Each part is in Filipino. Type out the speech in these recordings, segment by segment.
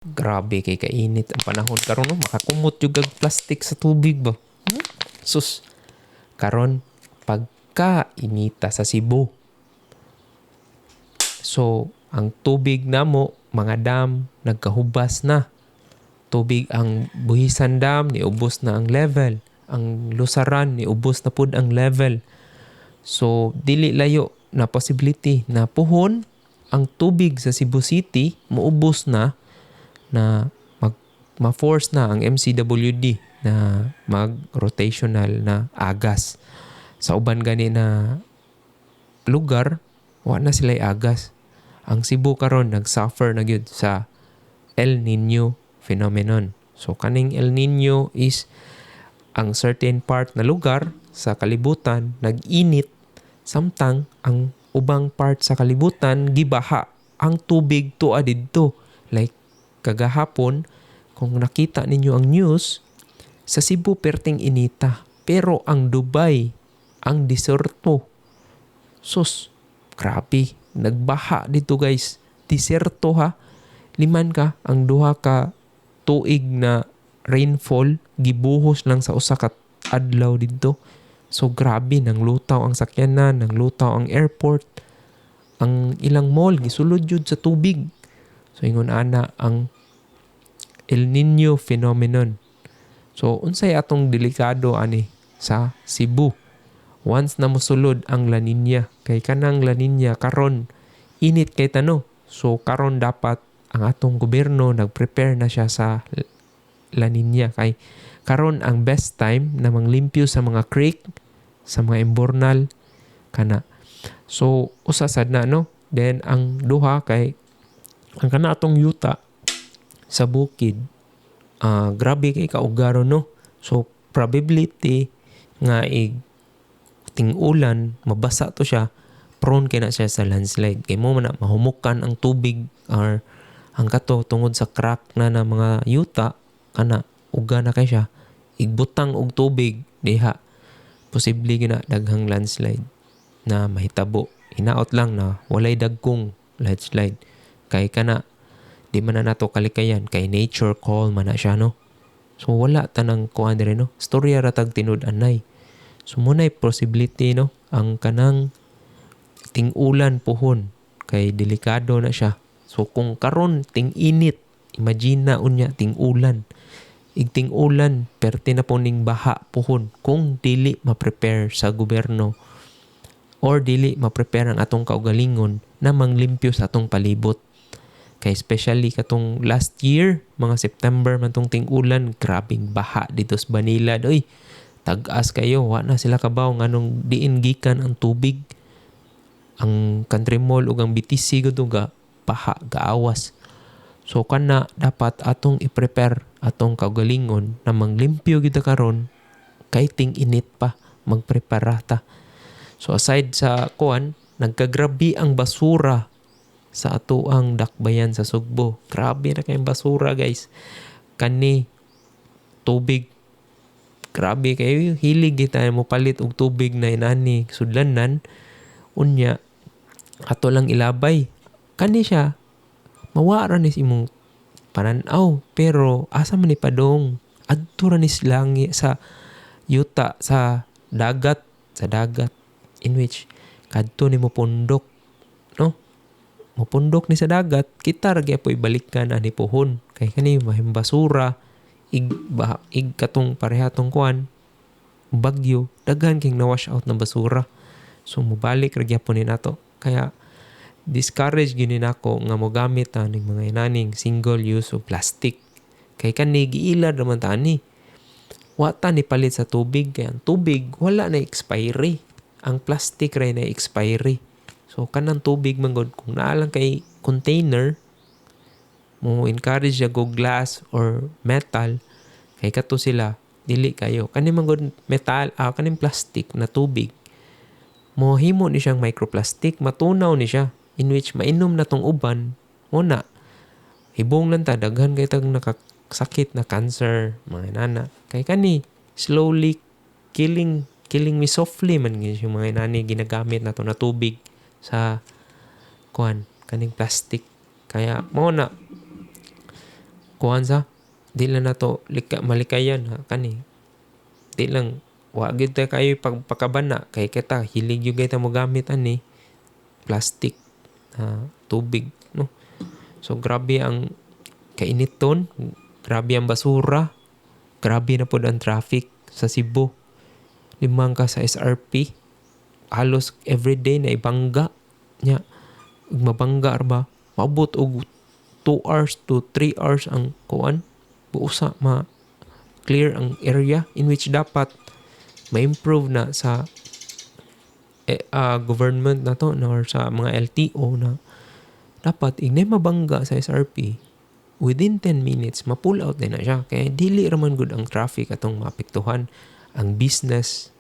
Grabe kay kainit ang panahon karon no, makakumot jud og plastic sa tubig ba. Sus. Karon pagka inita sa Cebu. So, ang tubig namo mga dam nagkahubas na. Tubig ang Buhisan Dam niubos na ang level. Ang Lusaran niubos na pud ang level. So, dili layo na possibility na puhon ang tubig sa Cebu City muubos na ma-force na ang MCWD na mag-rotational na agas. Sa uban gani na lugar, wa na sila'y agas. Ang Cebu karon nag-suffer na gyud sa El Nino phenomenon. So kaning El Nino is ang certain part na lugar sa kalibutan nag-init samtang ang ubang part sa kalibutan gibaha ang tubig tuwa didto. Like kagahapon, kung nakita ninyo ang news, sa Cebu perting inita. Pero ang Dubai, ang deserto. Sus, grabe. Nagbaha dito guys. Deserto ha. Liman ka, ang duha ka tuig na rainfall, gibuhos lang sa usa ka adlaw dito. So grabe, nang lutaw ang sakyanan, nang lutaw ang airport. Ang ilang mall, gisulod yun sa tubig. So, ingon ana ang El Nino phenomenon. So, unsay atong delikado ani sa Cebu. Once na mosulod ang La Nina, kay kanang La Nina karon init kay tano. So, karon dapat ang atong gobyerno nag-prepare na siya sa La Nina. Kay karon ang best time na manglimpyo sa mga creek, sa mga imbornal, kana. So, usasad na, no? Then, ang duha kay ang kana atong yuta sa bukid, grabe kay kaugaro no. So probability nga ting-ulan mabasa to siya, prone kay na siya sa landslide. Kay mo man na mahumukan ang tubig or ang kato tungod sa crack na ng mga yuta kana uga na kay siya igbutang og tubig diha. Posible gina daghang landslide na mahitabo. Hinaot lang na walay dagkong landslide. Kay kana, di man na nato kalikayan. Kay nature call man na siya, no? So, wala tanang kuhan rin, no? Storya ratag tinud-anay. So, muna'y possibility, no? Ang kanang ting-ulan pohon. Kay delikado na siya. So, kung karon ting-init, imagine na unya ting-ulan. Ting-ulan, perti na po ning baha pohon. Kung dili ma-prepare sa gobyerno or dili ma-prepare ang atong kaugalingon na manglimpyo sa atong palibot. Kay especially katong last year, mga September man tong ting-ulan, grabing baha dito sa Manila. Oy, tag-as kayo, wa na sila kabaw nganong diin gikan ang tubig. Ang Country Mall ug ang BTC gud ga baha gaawas. So kana dapat atong i-prepare atong kaugalingon na manglimpyo gid karon kay ting-init pa magprepara ta. So aside sa kuan, nagkagrabi ang basura sa ato ang dakbayan sa Sugbo. Grabe na kayong basura guys. Kani tubig. Grabe kayo. Hilig kita mo palit og tubig na inani sudlanan. Unya ato lang ilabay. Kani siya mawara ni imong pananaw. Pero asa man ni padong. Adto ra ni silangi sa yuta sa dagat. Sa dagat. In which kadto ni mo pundok. No? Mapundok ni sa dagat, kita ra gyapon ibalikan ani pohon. Kay kani mahimbasura, ig katong parehatong kuan, bagyo, daghan king na-wash out na basura. So mobalik ra gyapon ni nato. Kaya discourage gini nako nga mogamit ta ning mga inaning single use of plastic. Kay kani giilad naman ta ani. Wa ta ni palit sa tubig kay ang tubig wala na expiry. Ang plastic ra na expiry. So, kanang tubig man god kung naalang kay container, mo encourage go glass or metal, kay kato sila, dili kayo. Kaning man god metal, kaning plastic na tubig, mo himo ni siyang microplastic, matunaw ni siya, in which mainom na tong uban, muna, hibong lang ta, daghan kay tag nakasakit na cancer, mga inana. Kay kani, slowly killing me softly man yung mga inani ginagamit na to na tubig sa kuan kaning plastic. Kaya mo na kuhan sa di lang na to malikayan ha kani di lang wa gyud ta kayo pagpakabana kay kita hilig yung kita mo gamit ani plastic tubig no. So grabe ang kainiton, grabe ang basura, grabe na pod ang traffic sa Cebu. Limang ka sa SRP, halos everyday na ibangga nya. Mabangga ba maabot og 2 hours to 3 hours ang kuan buusa ma clear ang area in which dapat ma-improve na sa government na to or sa mga LTO na dapat ignay mabangga sa SRP within 10 minutes ma-pull out din na siya kaya dili raman good ang traffic atong maapektuhan ang business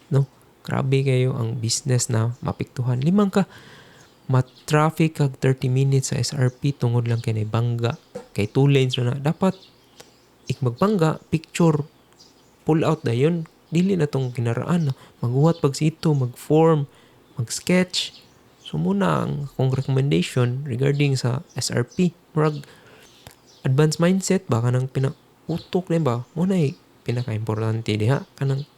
no. Grabe kayo ang business na maapektuhan. Limang ka ma-traffic kag 30 minutes sa SRP tungod lang kay bangga kay 2 lanes na dapat magbangga picture pull out na yun dili na tong kinaraan maghuwat pag sito mag-form mag-sketch. So muna ang akong recommendation regarding sa SRP murag advanced mindset ba kanang pinautok na ba muna pinaka-importante diha kanang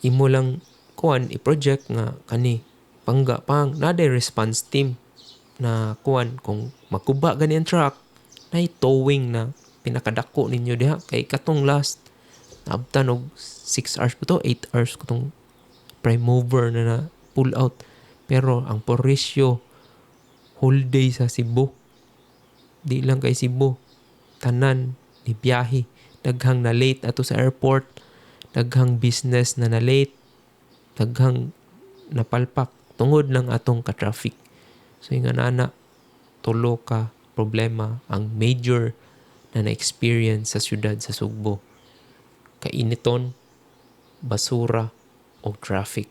imo lang kuan i-project nga kani pangga pang naday response team na kuan kung magkuba gani ang truck na towing na pinakadako ninyo diha kay katong last naabtan og 6 hours po to 8 hours ko tong prime mover na pull out pero ang porisyo whole day sa Cebu di lang kay Cebu tanan ni biyahe daghang na late ato sa airport daghang business na late daghang napalpak tungod lang atong ka-traffic. So nga nana tulo ka problema ang major na na-experience sa syudad sa Sugbo. Kainiton, basura o traffic.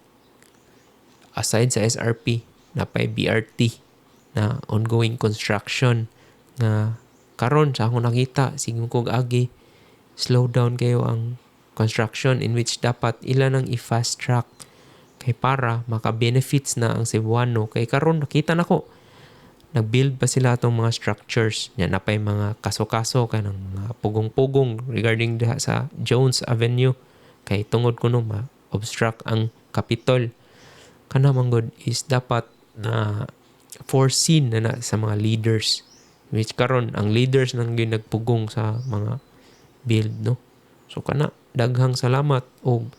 Aside sa SRP, napay BRT na ongoing construction nga karon sa akong nakita sigmo kog agi slow down kayo ang construction in which dapat ilan ang i-fast track kay para maka-benefits na ang Cebuano. Kay karon nakita nako nag-build pa sila atong mga structures nya napay mga kaso-kaso kanang mga pugong-pugong regarding diha sa Jones Avenue kay tungod kuno ma-obstruct ang Capitol. Kana man god is dapat na foreseen na sa mga leaders which karon ang leaders nang gyud nagpugong sa mga build no. So kana daghang salamat og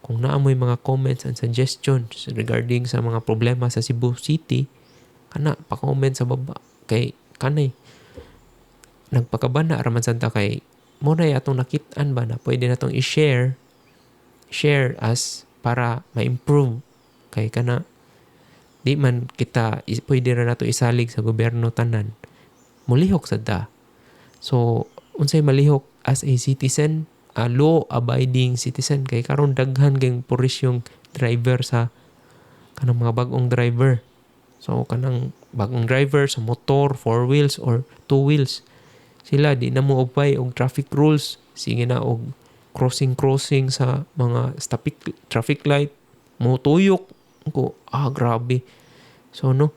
kung naamoy mga comments and suggestions regarding sa mga problema sa Cebu City kana pa-comment sa baba kay kanay nagpakabana raman santa kay mo na atong nakit-an ba na pwede natong i-share as para ma-improve kay kana di man kita pwede ra nato isalig sa gobyerno tanan mulihok sad ta. So unsay malihok as a citizen, a law-abiding citizen kay karon daghan kay porisyong driver sa kanang mga bag-ong driver. So kanang bagong driver sa motor, 4 wheels or 2 wheels sila di na mo obey og traffic rules. Sige na og crossing sa mga traffic light mo tuyok ko grabe. So no.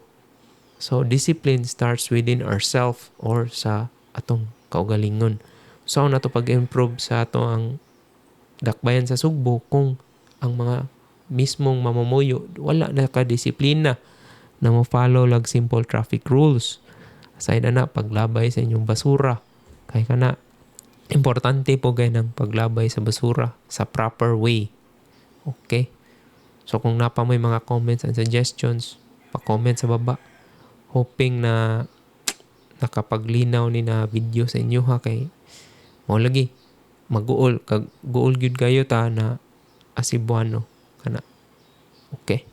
So discipline starts within ourselves or sa atong kaugalingon. So nato pag-improve sa ato ang dakbayan sa Sugbo kung ang mga mismong mamumuyo wala na ka-disiplina na mo follow lag simple traffic rules. Aside na paglabay sa inyong basura. Kay kana importante po gay ng paglabay sa basura sa proper way. Okay? So kung napa may mga comments and suggestions, pa-comment sa baba. Hoping na nakapaglinaw ni na video sa inyo ha kay mo lagi guol gyud kayo ta na Cebuano kana. Okay?